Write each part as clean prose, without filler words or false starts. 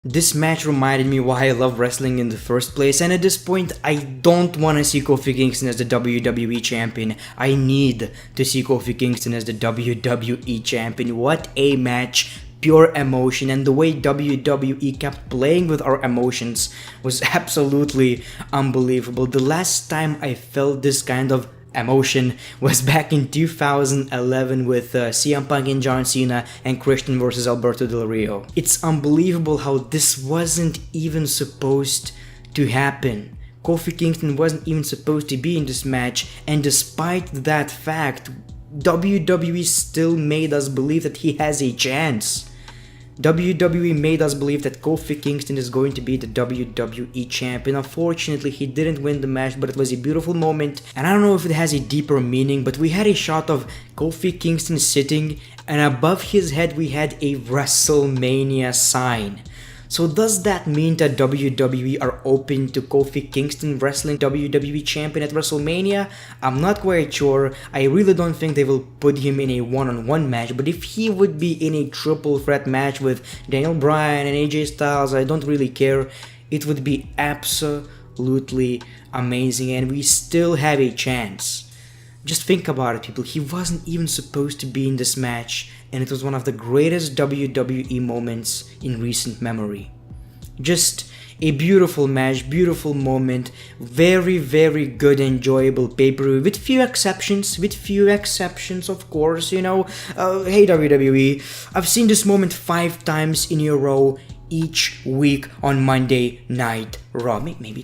This match reminded me why I love wrestling in the first place, and at this point, I don't want to see Kofi Kingston as the WWE Champion. I need to see Kofi Kingston as the WWE Champion. What a match! Pure emotion, and the way WWE kept playing with our emotions was absolutely unbelievable. The last time I felt this kind of emotion was back in 2011 with CM Punk and John Cena and Christian versus Alberto Del Rio. It's unbelievable how this wasn't even supposed to happen. Kofi Kingston wasn't even supposed to be in this match, and despite that fact, WWE still made us believe that he has a chance. WWE made us believe that Kofi Kingston is going to be the WWE Champion. Unfortunately, he didn't win the match, but it was a beautiful moment. And I don't know if it has a deeper meaning, but we had a shot of Kofi Kingston sitting, and above his head we had a WrestleMania sign. So does that mean that WWE are open to Kofi Kingston wrestling WWE Champion at WrestleMania? I'm not quite sure. I really don't think they will put him in a one-on-one match, but if he would be in a triple threat match with Daniel Bryan and AJ Styles, I don't really care. It would be absolutely amazing, and we still have a chance. Just think about it, people. He wasn't even supposed to be in this match, and it was one of the greatest WWE moments in recent memory. Just a beautiful match, beautiful moment, very, very good, enjoyable pay-per-view, with few exceptions, of course, you know. Hey WWE, I've seen this moment 5 times in a row each week on Monday Night Raw. Maybe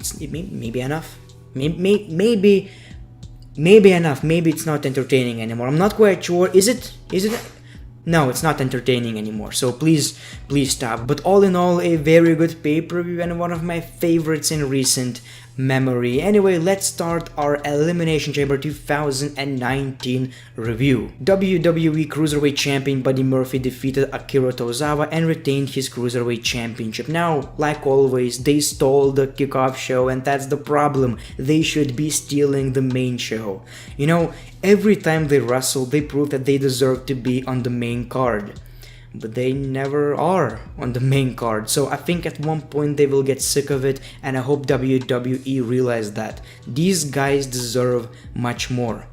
enough. Maybe enough. Maybe it's not entertaining anymore. I'm not quite sure. Is it? No, it's not entertaining anymore. So please stop. But all in all, a very good pay-per-view and one of my favorites in recent memory. Anyway, let's start our Elimination Chamber 2019 review. WWE Cruiserweight Champion Buddy Murphy defeated Akira Tozawa and retained his Cruiserweight Championship. Now, like always, they stole the kickoff show, and that's the problem. They should be stealing the main show. You know, every time they wrestle, they prove that they deserve to be on the main card. But they never are on the main card, so I think at one point they will get sick of it, and I hope WWE realize that. These guys deserve much more.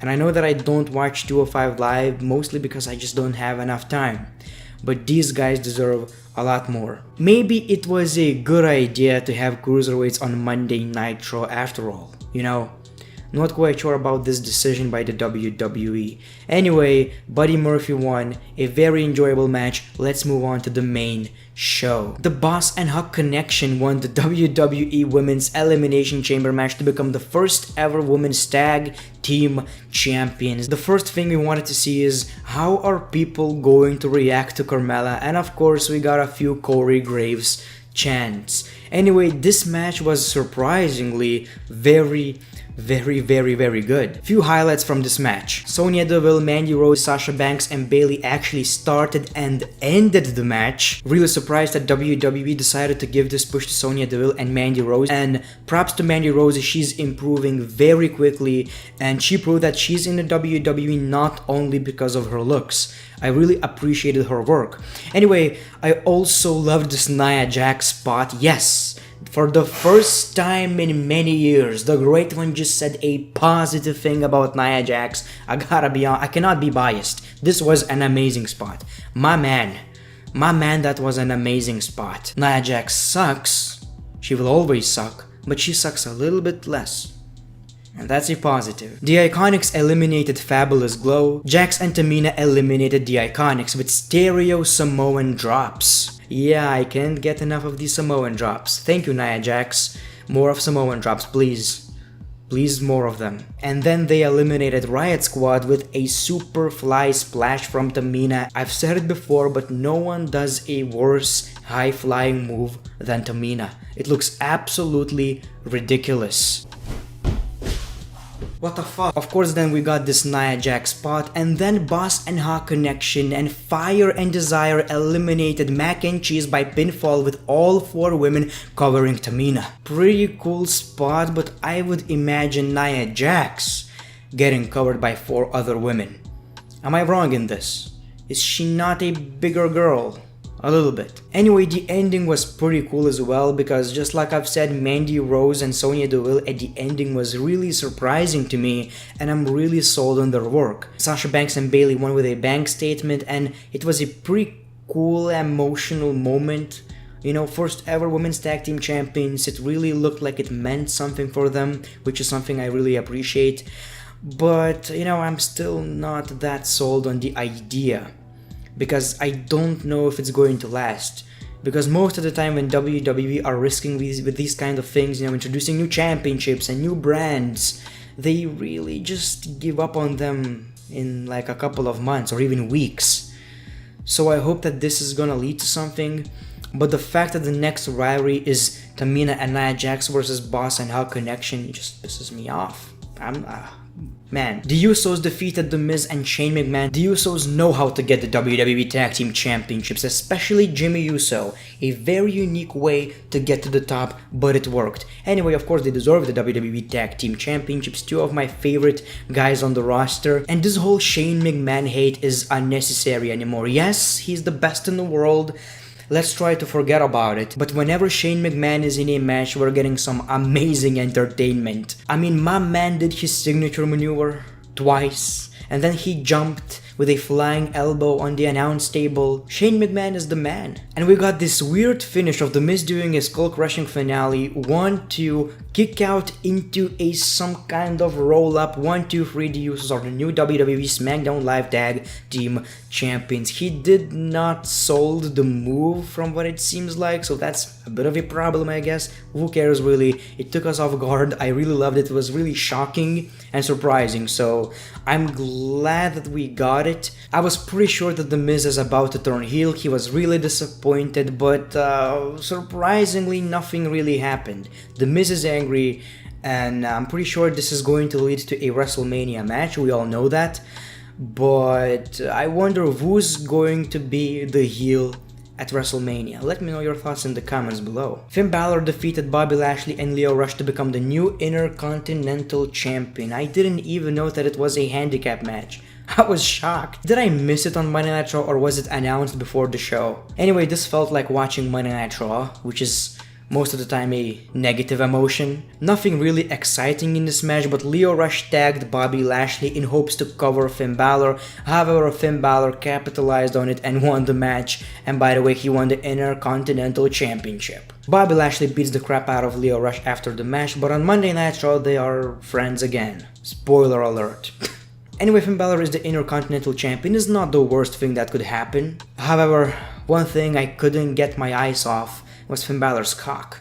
And I know that I don't watch 205 Live, mostly because I just don't have enough time. But these guys deserve a lot more. Maybe it was a good idea to have Cruiserweights on Monday Night Raw after all, you know? Not quite sure about this decision by the WWE. Anyway, Buddy Murphy won, a very enjoyable match. Let's move on to the main show. The Boss and Huck Connection won the WWE Women's Elimination Chamber match to become the first ever Women's Tag Team Champions. The first thing we wanted to see is how are people going to react to Carmella, and of course we got a few Corey Graves chants. Anyway, this match was surprisingly very good. Few highlights from this match. Sonya Deville, Mandy Rose, Sasha Banks, and Bayley actually started and ended the match. Really surprised that WWE decided to give this push to Sonya Deville and Mandy Rose, and props to Mandy Rose, she's improving very quickly, and she proved that she's in the WWE not only because of her looks. I really appreciated her work. Anyway, I also loved this Nia Jax spot. Yes, for the first time in many years, the Great One just said a positive thing about Nia Jax. I cannot be biased. This was an amazing spot. My man, that was an amazing spot. Nia Jax sucks. She will always suck, but she sucks a little bit less. And that's a positive. The Iconics eliminated Fabulous Glow. Jax and Tamina eliminated the Iconics with stereo Samoan drops. Yeah, I can't get enough of these Samoan drops. Thank you, Nia Jax. More of Samoan drops, please. Please, more of them. And then they eliminated Riot Squad with a super fly splash from Tamina. I've said it before, but no one does a worse high flying move than Tamina. It looks absolutely ridiculous. What the fuck? Of course, then we got this Nia Jax spot, and then Boss and Huck Connection and Fire and Desire eliminated Mac and Cheese by pinfall with all 4 women covering Tamina. Pretty cool spot, but I would imagine Nia Jax getting covered by 4 other women. Am I wrong in this? Is she not a bigger girl? A little bit. Anyway, the ending was pretty cool as well, because just like I've said, Mandy Rose and Sonya Deville at the ending was really surprising to me, and I'm really sold on their work. Sasha Banks and Bayley won with a bank statement, and it was a pretty cool, emotional moment. You know, first ever women's tag team champions, it really looked like it meant something for them, which is something I really appreciate. But, you know, I'm still not that sold on the idea, because I don't know if it's going to last. Because most of the time when WWE are risking with these kind of things, you know, introducing new championships and new brands, they really just give up on them in like a couple of months or even weeks. So I hope that this is gonna lead to something. But the fact that the next rivalry is Tamina and Nia Jax versus Boss and Hell Connection, it just pisses me off. Man, the Usos defeated The Miz and Shane McMahon. The Usos know how to get the WWE Tag Team Championships, especially Jimmy Uso. A very unique way to get to the top, but it worked. Anyway, of course, they deserve the WWE Tag Team Championships, two of my favorite guys on the roster. And this whole Shane McMahon hate is unnecessary anymore. Yes, he's the best in the world. Let's try to forget about it. But whenever Shane McMahon is in a match, we're getting some amazing entertainment. I mean, my man did his signature maneuver twice, and then he jumped with a flying elbow on the announce table. Shane McMahon is the man. And we got this weird finish of The Miz doing a skull-crushing finale, 1-2, kick out into a some kind of roll-up, 1-2-3, the Usos are the new WWE SmackDown Live Tag Team Champions. He did not sold the move from what it seems like, so that's a bit of a problem, I guess. Who cares really? It took us off guard. I really loved it. It was really shocking and surprising, so I'm glad that we got it. I was pretty sure that The Miz is about to turn heel. He was really disappointed, but surprisingly nothing really happened. The Miz is angry, and I'm pretty sure this is going to lead to a WrestleMania match. We all know that, but I wonder who's going to be the heel at WrestleMania. Let me know your thoughts in the comments below. Finn Balor defeated Bobby Lashley and Lio Rush to become the new Intercontinental Champion. I didn't even know that it was a handicap match. I was shocked. Did I miss it on Monday Night Raw, or was it announced before the show? Anyway, this felt like watching Monday Night Raw, which is most of the time a negative emotion. Nothing really exciting in this match, but Lio Rush tagged Bobby Lashley in hopes to cover Finn Balor. However, Finn Balor capitalized on it and won the match, and by the way, he won the Intercontinental Championship. Bobby Lashley beats the crap out of Lio Rush after the match, but on Monday Night Raw they are friends again. Spoiler alert. Anyway, Finn Balor is the Intercontinental Champion. Is not the worst thing that could happen. However, one thing I couldn't get my eyes off was Finn Balor's cock.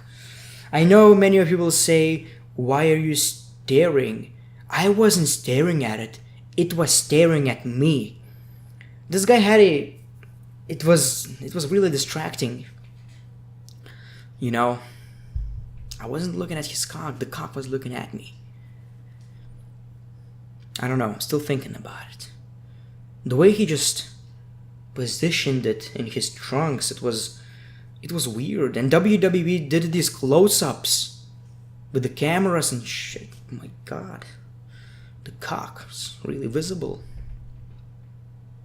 I know many of you will say, why are you staring? I wasn't staring at it. It was staring at me. This guy had a... It was really distracting. You know, I wasn't looking at his cock. The cock was looking at me. I don't know, I'm still thinking about it. The way he just positioned it in his trunks, it was weird. And WWE did these close-ups with the cameras and shit. Oh my god. The cock was really visible.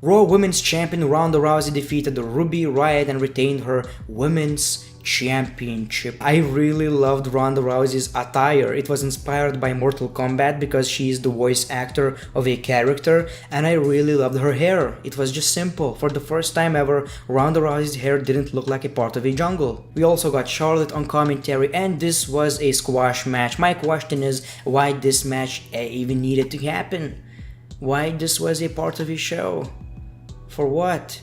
Raw Women's Champion Ronda Rousey defeated Ruby Riott and retained her Women's Championship. I really loved Ronda Rousey's attire. It was inspired by Mortal Kombat because she is the voice actor of a character, and I really loved her hair. It was just simple. For the first time ever, Ronda Rousey's hair didn't look like a part of a jungle. We also got Charlotte on commentary, and this was a squash match. My question is, why this match even needed to happen? Why this was a part of a show? For what?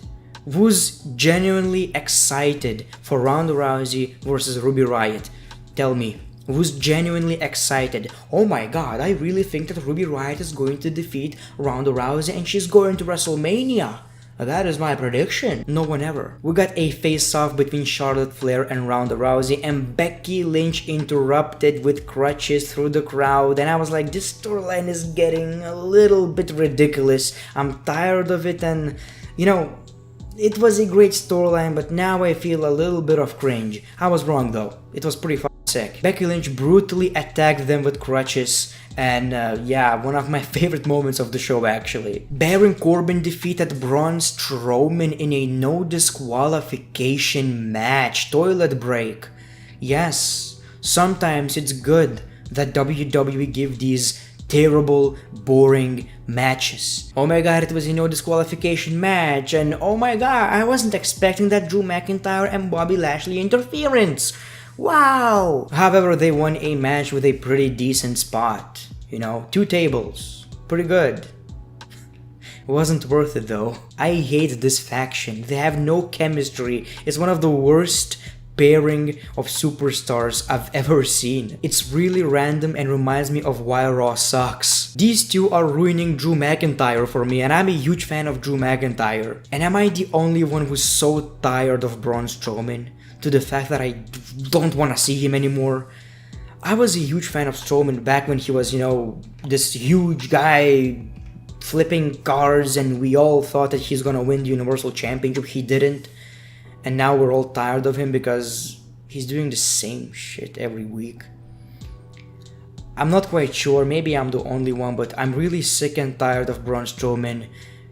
Who's genuinely excited for Ronda Rousey versus Ruby Riott? Tell me, who's genuinely excited? Oh my god, I really think that Ruby Riott is going to defeat Ronda Rousey and she's going to WrestleMania. That is my prediction. No one ever. We got a face-off between Charlotte Flair and Ronda Rousey, and Becky Lynch interrupted with crutches through the crowd, and I was like, this storyline is getting a little bit ridiculous. I'm tired of it, and you know, it was a great storyline, but now I feel a little bit of cringe. I was wrong though. It was pretty fun. sick. Becky Lynch brutally attacked them with crutches, and yeah, one of my favorite moments of the show actually. Baron Corbin defeated Braun Strowman in a no disqualification match. Toilet break. Yes, sometimes it's good that WWE give these terrible, boring matches. Oh my god, it was a no disqualification match, and oh my god, I wasn't expecting that Drew McIntyre and Bobby Lashley interference. Wow! However, they won a match with a pretty decent spot. You know, 2 tables. Pretty good. Wasn't worth it though. I hate this faction. They have no chemistry. It's one of the worst pairing of superstars I've ever seen. It's really random and reminds me of why Raw sucks. These two are ruining Drew McIntyre for me, and I'm a huge fan of Drew McIntyre. And am I the only one who's so tired of Braun Strowman to the fact that I don't want to see him anymore? I was a huge fan of Strowman back when he was, you know, this huge guy flipping cars, and we all thought that he's gonna win the Universal Championship. He didn't. And now we're all tired of him because he's doing the same shit every week. I'm not quite sure, maybe I'm the only one, but I'm really sick and tired of Braun Strowman.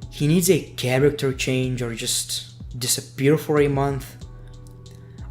He needs a character change or just disappear for a month.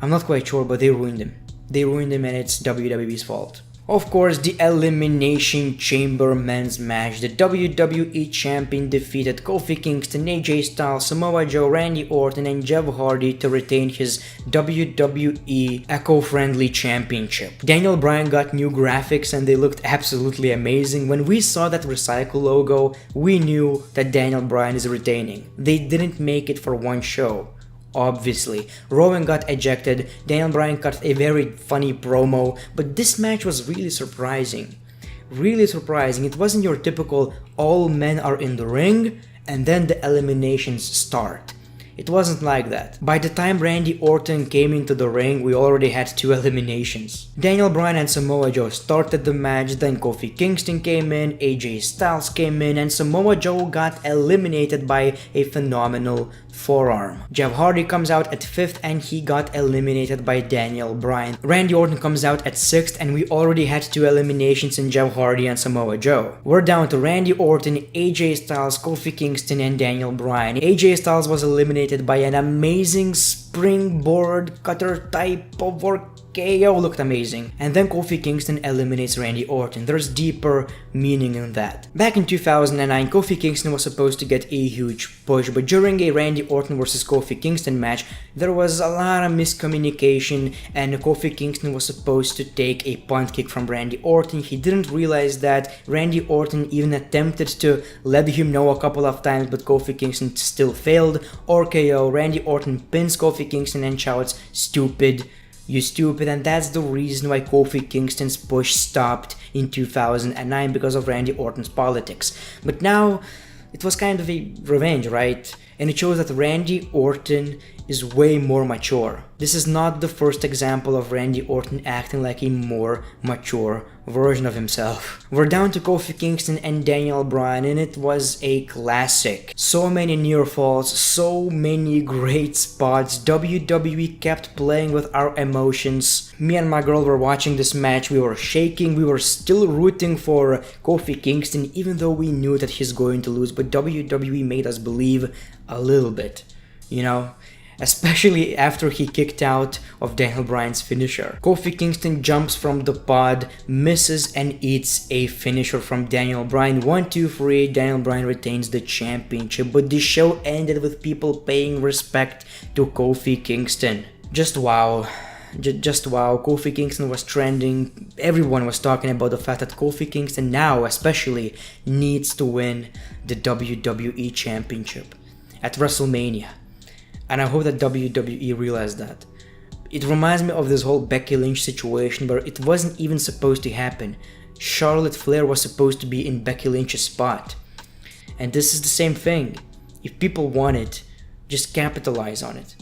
I'm not quite sure, but they ruined him. They ruined him, and it's WWE's fault. Of course, the Elimination Chamber men's match. The WWE Champion defeated Kofi Kingston, AJ Styles, Samoa Joe, Randy Orton, and Jeff Hardy to retain his WWE Eco-Friendly Championship. Daniel Bryan got new graphics and they looked absolutely amazing. When we saw that recycle logo, we knew that Daniel Bryan is retaining. They didn't make it for one show. Obviously, Rowan got ejected, Daniel Bryan cut a very funny promo, but this match was really surprising. Really surprising. It wasn't your typical all men are in the ring and then the eliminations start. It wasn't like that. By the time Randy Orton came into the ring, we already had 2 eliminations. Daniel Bryan and Samoa Joe started the match, then Kofi Kingston came in, AJ Styles came in, and Samoa Joe got eliminated by a phenomenal forearm. Jeff Hardy comes out at 5th and he got eliminated by Daniel Bryan. Randy Orton comes out at 6th and we already had 2 eliminations in Jeff Hardy and Samoa Joe. We're down to Randy Orton, AJ Styles, Kofi Kingston, and Daniel Bryan. AJ Styles was eliminated by an amazing springboard cutter type of KO, looked amazing. And then Kofi Kingston eliminates Randy Orton. There's deeper meaning in that. Back in 2009, Kofi Kingston was supposed to get a huge push, but during a Randy Orton vs Kofi Kingston match, there was a lot of miscommunication and Kofi Kingston was supposed to take a punt kick from Randy Orton. He didn't realize that. Randy Orton even attempted to let him know a couple of times, but Kofi Kingston still failed. RKO, Randy Orton pins Kofi Kingston and shouts, "Stupid. You stupid," and that's the reason why Kofi Kingston's push stopped in 2009 because of Randy Orton's politics. But now, it was kind of a revenge, right? And it shows that Randy Orton is way more mature. This is not the first example of Randy Orton acting like a more mature version of himself. We're down to Kofi Kingston and Daniel Bryan, and it was a classic. So many near falls, so many great spots. WWE kept playing with our emotions. Me and my girl were watching this match, we were shaking, we were still rooting for Kofi Kingston even though we knew that he's going to lose, but WWE made us believe a little bit, you know? Especially after he kicked out of Daniel Bryan's finisher. Kofi Kingston jumps from the pod, misses and eats a finisher from Daniel Bryan. 1, 2, 3, Daniel Bryan retains the championship, but the show ended with people paying respect to Kofi Kingston. Just wow. Just wow, Kofi Kingston was trending. Everyone was talking about the fact that Kofi Kingston now especially needs to win the WWE Championship at WrestleMania. And I hope that WWE realized that. It reminds me of this whole Becky Lynch situation where it wasn't even supposed to happen. Charlotte Flair was supposed to be in Becky Lynch's spot. And this is the same thing. If people want it, just capitalize on it.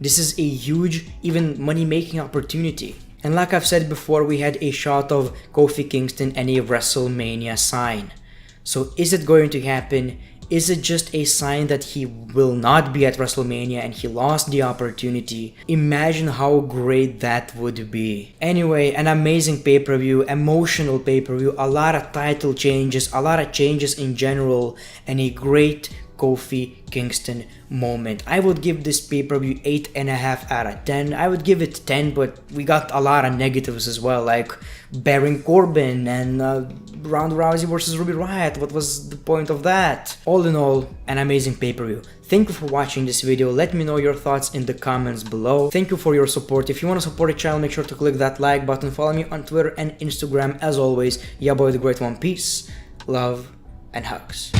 This is a huge, even money-making opportunity. And like I've said before, we had a shot of Kofi Kingston and a WrestleMania sign. So is it going to happen? Is it just a sign that he will not be at WrestleMania and he lost the opportunity? Imagine how great that would be. Anyway, an amazing pay-per-view, emotional pay-per-view, a lot of title changes, a lot of changes in general, and a great Kofi Kingston moment. I would give this pay-per-view 8.5 out of 10. I would give it 10, but we got a lot of negatives as well, like Baron Corbin and Ronda Rousey versus Ruby Riott. What was the point of that? All in all, an amazing pay-per-view. Thank you for watching this video. Let me know your thoughts in the comments below. Thank you for your support. If you want to support the channel, make sure to click that like button. Follow me on Twitter and Instagram. As always, your boy The Great One. Peace, love, and hugs.